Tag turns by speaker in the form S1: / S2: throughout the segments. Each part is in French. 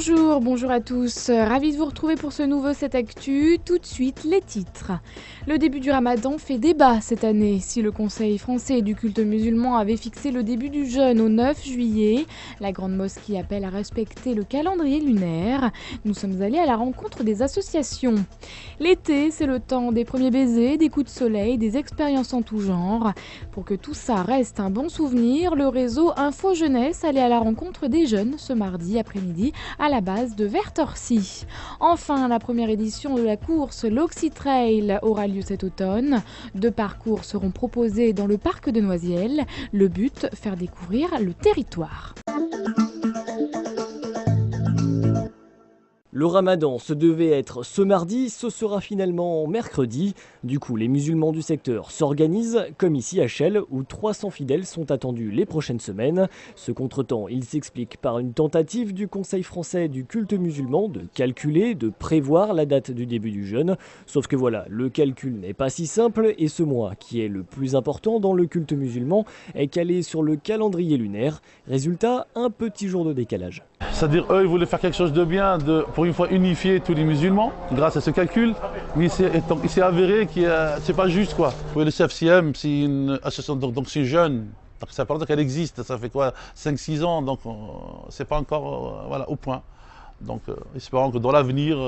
S1: Bonjour à tous. Ravi de vous retrouver pour ce nouveau 7 Actu. Tout de suite, les titres. Le début du Ramadan fait débat cette année. Si le Conseil français du culte musulman avait fixé le début du jeûne au 9 juillet, la Grande Mosquée appelle à respecter le calendrier lunaire. Nous sommes allés à la rencontre des associations. L'été, c'est le temps des premiers baisers, des coups de soleil, des expériences en tout genre. Pour que tout ça reste un bon souvenir, le réseau Info Jeunesse allait à la rencontre des jeunes ce mardi après-midi à la base de Vertorcy. Enfin, la première édition de la course l'Oxytrail aura lieu cet automne. 2 parcours seront proposés dans le parc de Noisiel. Le but, faire découvrir le territoire.
S2: Le ramadan se devait être ce mardi, ce sera finalement mercredi. Du coup, les musulmans du secteur s'organisent, comme ici à Chelles, où 300 fidèles sont attendus les prochaines semaines. Ce contretemps, il s'explique par une tentative du Conseil français du culte musulman de calculer, de prévoir la date du début du jeûne. Sauf que voilà, le calcul n'est pas si simple et ce mois, qui est le plus important dans le culte musulman, est calé sur le calendrier lunaire. Résultat, un petit jour de décalage.
S3: C'est-à-dire, eux, ils voulaient faire quelque chose de bien, pour une fois unifier tous les musulmans, grâce à ce calcul. Mais il s'est avéré que c'est pas juste, quoi. Oui, le CFCM, c'est une association, donc c'est jeune. Donc ça paraît qu'elle existe, ça fait quoi, 5-6 ans, donc c'est pas encore au point. Donc espérons que dans l'avenir,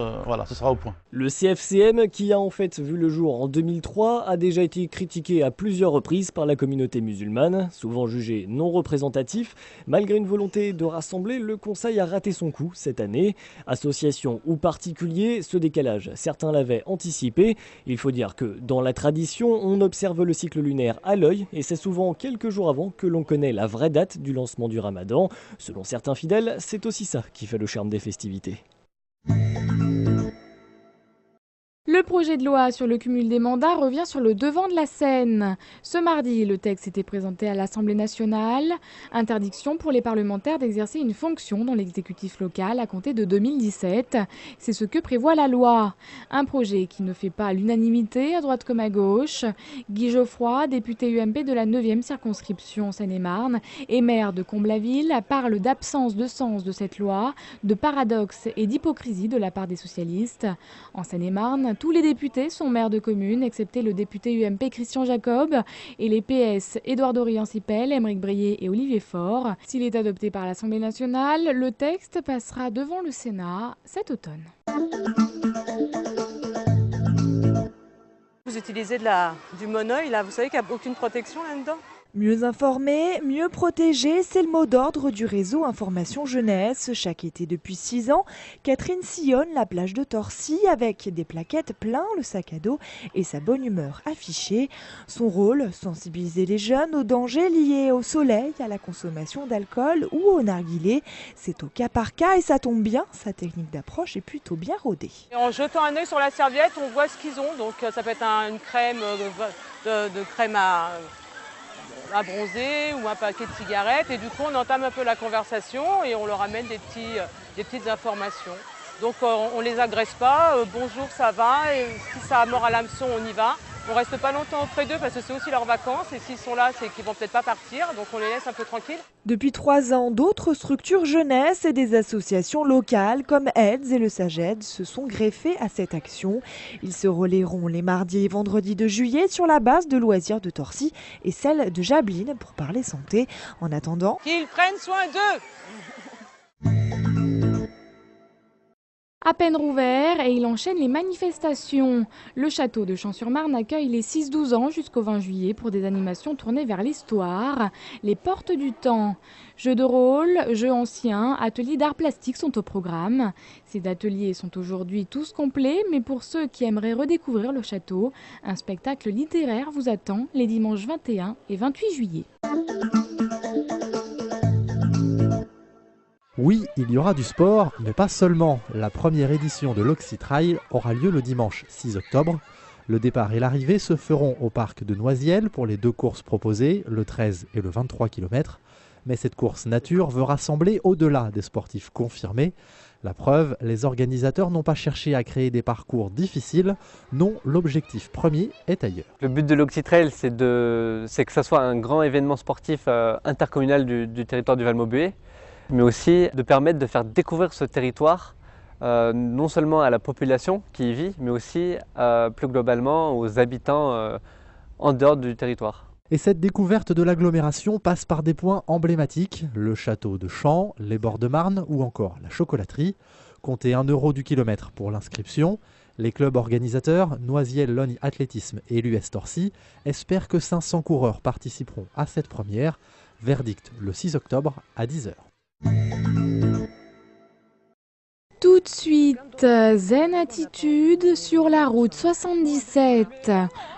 S3: ce sera au point.
S2: Le CFCM, qui a en fait vu le jour en 2003, a déjà été critiqué à plusieurs reprises par la communauté musulmane, souvent jugé non représentatif. Malgré une volonté de rassembler, le Conseil a raté son coup cette année. Association ou particulier, ce décalage, certains l'avaient anticipé. Il faut dire que dans la tradition, on observe le cycle lunaire à l'œil et c'est souvent quelques jours avant que l'on connaît la vraie date du lancement du Ramadan. Selon certains fidèles, c'est aussi ça qui fait le charme des festivités.
S1: Le projet de loi sur le cumul des mandats revient sur le devant de la scène. Ce mardi, le texte était présenté à l'Assemblée nationale. Interdiction pour les parlementaires d'exercer une fonction dans l'exécutif local à compter de 2017. C'est ce que prévoit la loi. Un projet qui ne fait pas l'unanimité à droite comme à gauche. Guy Geoffroy, député UMP de la 9e circonscription Seine-et-Marne et maire de Comble-la-Ville, parle d'absence de sens de cette loi, de paradoxe et d'hypocrisie de la part des socialistes. En Seine-et-Marne, tous les députés sont maires de communes, excepté le député UMP Christian Jacob et les PS Édouard Dorian-Sipel, Aymeric Brier et Olivier Faure. S'il est adopté par l'Assemblée nationale, le texte passera devant le Sénat cet automne.
S4: Vous utilisez du monoeil, là, vous savez qu'il n'y a aucune protection là-dedans ?
S5: Mieux informer, mieux protéger, c'est le mot d'ordre du réseau Information Jeunesse. Chaque été depuis 6 ans, Catherine sillonne la plage de Torcy avec des plaquettes plein le sac à dos et sa bonne humeur affichée. Son rôle, sensibiliser les jeunes aux dangers liés au soleil, à la consommation d'alcool ou au narguilé. C'est au cas par cas et ça tombe bien, sa technique d'approche est plutôt bien rodée.
S4: Et en jetant un œil sur la serviette, on voit ce qu'ils ont. Donc ça peut être une crème de crème à bronzer ou un paquet de cigarettes et du coup on entame un peu la conversation et on leur amène des petites informations. Donc on ne les agresse pas, bonjour ça va, et si ça mord à l'hameçon on y va. On ne reste pas longtemps auprès d'eux parce que c'est aussi leurs vacances et s'ils sont là c'est qu'ils ne vont peut-être pas partir, donc on les laisse un peu tranquilles.
S5: Depuis 3 ans, d'autres structures jeunesse et des associations locales comme AIDS et le SAGED se sont greffées à cette action. Ils se relayeront les mardis et vendredis de juillet sur la base de loisirs de Torcy et celle de Jablines pour parler santé. En attendant,
S4: qu'ils prennent soin d'eux.
S1: À peine rouvert et il enchaîne les manifestations. Le château de Champs-sur-Marne accueille les 6-12 ans jusqu'au 20 juillet pour des animations tournées vers l'histoire. Les portes du temps. Jeux de rôle, jeux anciens, ateliers d'art plastique sont au programme. Ces ateliers sont aujourd'hui tous complets, mais pour ceux qui aimeraient redécouvrir le château, un spectacle littéraire vous attend les dimanches 21 et 28 juillet.
S6: Oui, il y aura du sport, mais pas seulement. La première édition de l'Oxytrail aura lieu le dimanche 6 octobre. Le départ et l'arrivée se feront au parc de Noisiel pour les 2 courses proposées, le 13 et le 23 km. Mais cette course nature veut rassembler au-delà des sportifs confirmés. La preuve, les organisateurs n'ont pas cherché à créer des parcours difficiles. Non, l'objectif premier est ailleurs.
S7: Le but de l'Oxytrail, c'est que ça soit un grand événement sportif intercommunal du territoire du Val-Maubuée. mais aussi de permettre de faire découvrir ce territoire non seulement à la population qui y vit, mais aussi plus globalement aux habitants en dehors du territoire.
S6: Et cette découverte de l'agglomération passe par des points emblématiques, le château de Champs, les bords de Marne ou encore la chocolaterie. Comptez 1 € du kilomètre pour l'inscription. Les clubs organisateurs, Noisiel Logne Athlétisme et l'US Torcy, espèrent que 500 coureurs participeront à cette première. Verdict le 6 octobre à 10 h.
S1: Tout de suite, Zen Attitude sur la route 77.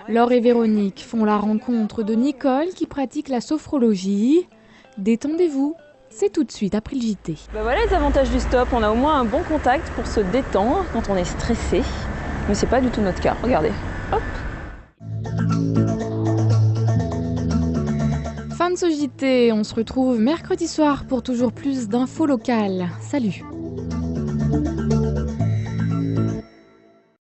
S1: Laure et Véronique font la rencontre de Nicole qui pratique la sophrologie. Détendez-vous, c'est tout de suite après le JT.
S8: Voilà les avantages du stop, on a au moins un bon contact pour se détendre quand on est stressé. Mais c'est pas du tout notre cas, regardez. Hop.
S1: Fin de ce JT, on se retrouve mercredi soir pour toujours plus d'infos locales. Salut!